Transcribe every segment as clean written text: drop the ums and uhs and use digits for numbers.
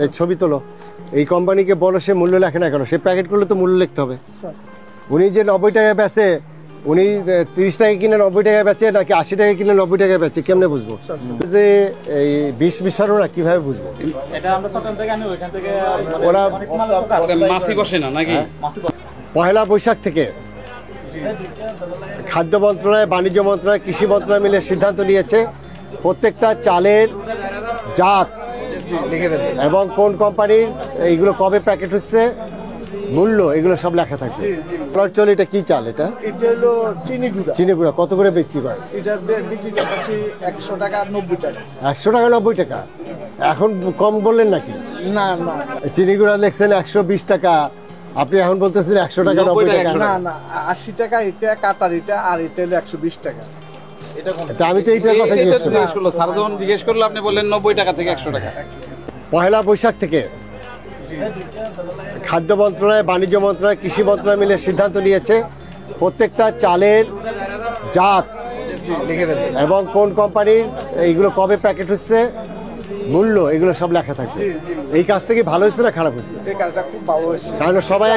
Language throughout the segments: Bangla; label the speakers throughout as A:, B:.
A: এই ছবি তোলো। এই কোম্পানিকে বলো সে মূল্য লেখে না কেন, সে প্যাকেট করলে তো মূল্য লিখতে হবে। উনি যে 90 টাকায় বেচে, উনি 30 টাকায় কিনে 90 টাকায় বেচে নাকি 80 টাকায় কিনে 90 টাকায় বেচে, কেমনে বুঝবো? যে এই বিষ মিশানো না, কিভাবে বুঝবো?
B: এটা আমরা চট্টগ্রাম থেকে আনি, ওইখান থেকে
A: ওরা
C: মাছি বসে না নাকি?
A: পয়লা বৈশাখ থেকে খাদ্য মন্ত্রণালয়, বাণিজ্য মন্ত্রণালয়, কৃষি মন্ত্রণালয় মিলে সিদ্ধান্ত নিয়েছে প্রত্যেকটা চালের জাত এবং কোন কোম্পানির এইগুলো কবে প্যাকেট হচ্ছে, মূল্য, এগুলো সব লেখা থাকবে। চল, এটা কি চাল? এটা
D: হলো চিনি গুঁড়া।
A: চিনি গুঁড়া কত করে বিক্রি করে?
D: এটা বিক্রি করছি 100 টাকা 90 টাকা।
A: 100 টাকা 90 টাকা, এখন কম বললেন নাকি?
D: না না,
A: চিনি গুঁড়া লিখছেন 120 টাকা, আপনি এখন বলতেছেন 100 টাকা 90 টাকা।
D: না না, 80 টাকা এটা কাটার, এটা আর এটা হলো 120 টাকা।
A: আমি তো এইটার কথা জিজ্ঞেস করলাম।
C: স্যার যখন জিজ্ঞেস করলো আপনি বললেন 90 টাকা থেকে 100 টাকা।
A: পয়লা বৈশাখ থেকে খাদ্য মন্ত্রণালয়, বাণিজ্য মন্ত্রণালয়, কৃষি মন্ত্রণালয় মিলে সিদ্ধান্ত নিয়েছে প্রত্যেকটা চালের জাত এবং কোন কোম্পানির এইগুলো কবে প্যাকেট হচ্ছে, মূল্য, এগুলো সব লেখা থাকবে। এই কাজটা কি ভালো হয়েছে না খারাপ হয়েছে?
D: এই কাজটা খুব ভালো হয়েছে।
A: কারণ সবাই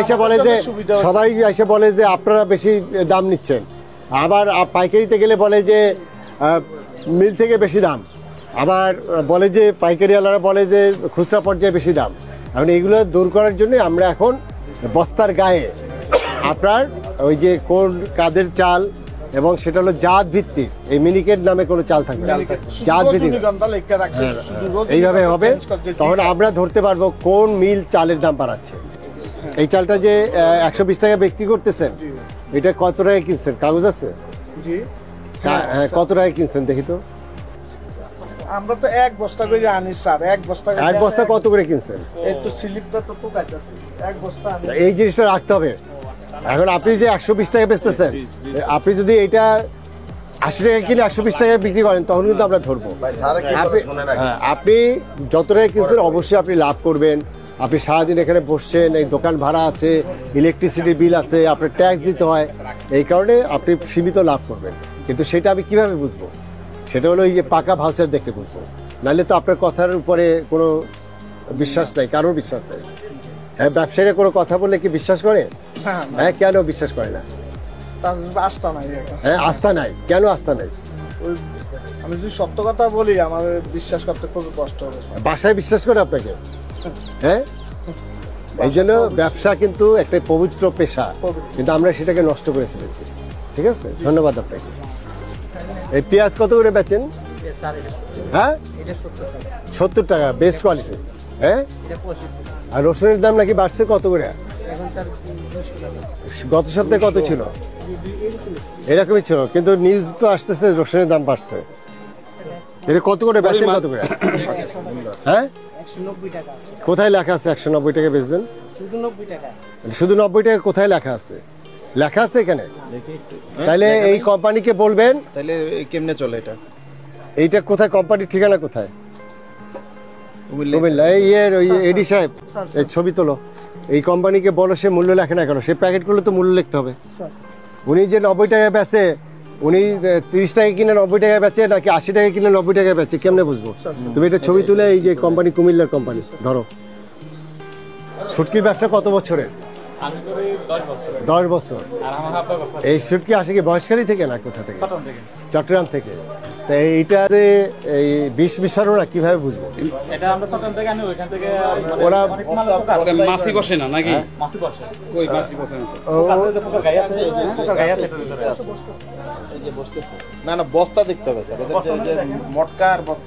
A: এসে বলে যে আপনারা বেশি দাম নিচ্ছেন, আবার পাইকারিতে গেলে বলে যে মিল থেকে বেশি দাম, আবার বলে যে পাইকারিওয়ালারা বলে যে খুচরা পর্যায়ে বেশি দাম। এখন এইগুলো দূর করার জন্য আমরা এখন বস্তার গায়ে আপনার ওই যে কোন কাদের চাল, এবং সেটা হলো জাত ভিত্তিক, এই মিনিকেট নামে কোনো চাল থাকবে, জাত ভিত্তিক এইভাবে হবে। তখন আমরা ধরতে পারবো কোন মিল চালের দাম বাড়াচ্ছে। এই চালটা যে 120 টাকা বিক্রি করতেছেন, এটা কত টাকায় কিনছেন? কাগজ আছে? হ্যাঁ, কত টাকায় কিনছেন দেখি তো।
D: আমরা তো এক বস্তা করে আনি স্যার, এক বস্তা
A: কত করে কিনছেন?
D: এই তো স্লিপটা তো পোকাইতেছে, এক বস্তা আনি।
A: এই জিনিসটা রাখতে হবে। এখন আপনি যে 120 টাকা বেচতেছেন, আপনি যদি এটা 80 টাকা কিনে 120 টাকায় বিক্রি করেন, তখন কিন্তু আমরা ধরবো। আপনি যত টাকা কিনছেন অবশ্যই আপনি লাভ করবেন। আপনি সারাদিন এখানে বসছেন, এই দোকান ভাড়া আছে, ইলেকট্রিসিটি বিল আছে, আপনার ট্যাক্স দিতে হয়, এই কারণে আপনি সীমিত লাভ করবেন। কিন্তু সেটা আমি কিভাবে বুঝবো? সেটা হলো এই যে পাকা ভাউচার দেখতে বুঝবো, নাহলে তো আপনার কথার উপরে কোনো বিশ্বাস নাই, কারোর বিশ্বাস নাই। হ্যাঁ, ব্যবসায়ীরা কোনো কথা বললে কি বিশ্বাস করে? হ্যাঁ, কেন বিশ্বাস করে না?
D: আস্থা নাই।
A: হ্যাঁ, আস্থা নাই। কেন আস্থা নাই?
D: আমি যদি সত্য কথা বলি, আমার বিশ্বাস করতে খুব কষ্ট হবে।
A: বাসায় বিশ্বাস করে আপনাকে? হ্যাঁ, এই জন্য ব্যবসা কিন্তু একটা পবিত্র পেশা, কিন্তু আমরা সেটাকে নষ্ট করে ফেলেছি। ঠিক আছে, ধন্যবাদ আপনাকে। এই পেঁয়াজ কত করে বেচেন? হ্যাঁ, 70 টাকা, বেস্ট কোয়ালিটি। হ্যাঁ, আর রসুনের দাম নাকি বাড়ছে, কত করে? গত সপ্তাহে কত ছিল? এরকমই ছিল, কিন্তু নিউজ তো আসতেছে রসুনের দাম বাড়ছে। এটা কত করে বেচেন, কত করে? হ্যাঁ,
D: 190 টাকা।
A: কোথায় লেখা আছে 190 টাকা বেচবেন?
D: শুধু 90 টাকা।
A: শুধু 90 টাকা কোথায় লেখা আছে? লেখা আছে এখানে? তাহলে এই কোম্পানিকে বলবেন।
E: তাহলে কেমনে চলে এটা?
A: এইটা কোথায়, কোম্পানির ঠিকানা কোথায়? কুমিল্লা। এই এডি সাহেব, এই ছবি তোলো। এই কোম্পানিকে বলো সে মূল্য লেখে না কেন, সে প্যাকেট করলে তো মূল্য লিখতে হবে। উনি যে 90 টাকায় বেচে, উনি 30 টাকায় কিনে 90 টাকায় বেচে নাকি 80 টাকায় কিনে 90 টাকায় বেচে, কেমনে বুঝবো? তুমি এটা ছবি তুলে, এই যে কোম্পানি, কুমিল্লার কোম্পানি ধরো। শুটকির ব্যবসা কত বছরের? 10 বছর। এই শুটকি আসে কি বয়সকারী থেকে না কোথা থেকে? চট্টগ্রাম থেকে। তা এইটা যে এই বিষ মিশানো না, কিভাবে বুঝবো?
B: এটা আমরা চট্টগ্রাম থেকে আনি, ওইখান থেকে
A: ওরা
C: মাছি বসে না নাকি?
B: মাছি বসে,
C: ওই মাছি বসে না।
B: পোকার গায়ে আছে, পোকার গায়ে আছে এটার ভিতরে।
E: না না, বস্তা দেখতে হবে স্যার, মটকা আর বস্তা।